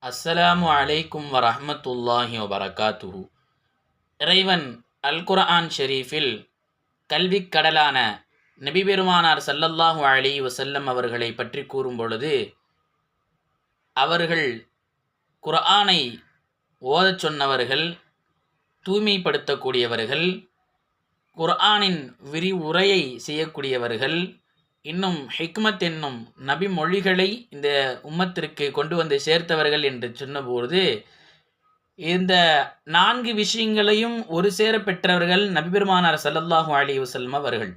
அஸ்ஸலாமு அலைக்கும் வரஹ்மத்துல்லாஹி வபரகாத்துஹு. இறைவன் அல் குர்ஆன் ஷெரீஃபில் கல்விக் கடலான நபி பெருமானார் ஸல்லல்லாஹு அலைஹி வஸல்லம் அவர்களை பற்றி கூறும் பொழுது, அவர்கள் குர்ஆனை ஓதச் சொன்னவர்கள், தூய்மைப்படுத்தக்கூடியவர்கள், குர்ஆனின் விரிவுரையை செய்யக்கூடியவர்கள், இன்னும் ஹிக்மத் என்னும் நபி மொழிகளை இந்த உம்மத்திற்கு கொண்டு வந்து சேர்த்தவர்கள் என்று சொன்னபோது, இந்த 4 விஷயங்களையும் ஒரு சேர பெற்றவர்கள் நபி பெருமானார் ஸல்லல்லாஹு அலைஹி வஸல்லம் அவர்கள்.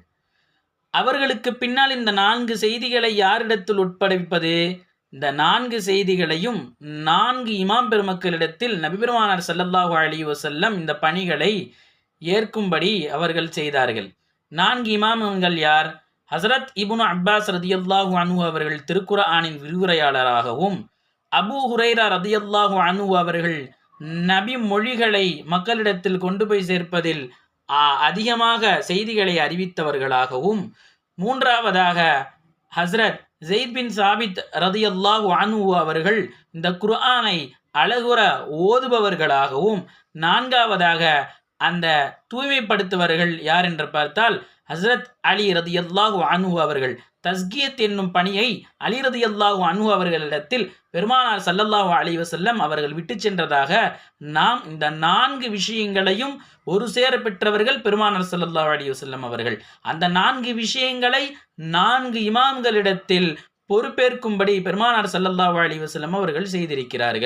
அவர்களுக்கு பின்னால் இந்த 4 செய்திகளை யாரிடத்தில் உட்படுவிப்பது? இந்த 4 செய்திகளையும் 4 இமாம் பெருமக்களிடத்தில் நபி பெருமானார் ஸல்லல்லாஹு அலைஹி வஸல்லம் இந்த பணிகளை ஏற்கும்படி அவர்கள் செய்தார்கள். 4 இமாம்கள் யார்? ஹஸரத் இப்னு அப்பாஸ் ரதியல்லாஹு அன்ஹு அவர்கள் திருக்குர்ஆனின் விரிவுரையாளராகவும், அபூ ஹுரைரா ரதியல்லாஹு அன்ஹு அவர்கள் நபி மொழிகளை மக்களிடத்தில் கொண்டு போய் சேர்ப்பதில் அதிகமாக செய்திகளை அறிவித்தவர்களாகவும், மூன்றாவதாக ஹஸ்ரத் ஸெய்த் பின் சாபித் ரதியல்லாஹு அன்ஹு அவர்கள் இந்த குர்ஆனை அழகுற ஓதுபவர்களாகவும், நான்காவதாக அந்த தூய்மைப்படுத்துவர்கள் யார் என்று பார்த்தால் ஹஸ்ரத் அலி ரதியல்லாஹு அன்ஹு அவர்கள் தஸ்கியத் என்னும் பணியை அலி ரதியல்லாஹு அன்ஹு அவர்களிடத்தில் பெருமானார் ஸல்லல்லாஹு அலைஹி வஸல்லம் அவர்கள் விட்டு சென்றதாக நாம் இந்த 4 விஷயங்களையும் ஒரு சேர பெற்றவர்கள் பெருமானார் ஸல்லல்லாஹு அலைஹி வஸல்லம் அவர்கள். அந்த 4 விஷயங்களை 4 இமாம்களிடத்தில் பொறுப்பேற்கும்படி பெருமானார் ஸல்லல்லாஹு அலைஹி வஸல்லம் அவர்கள் செய்திருக்கிறார்கள்.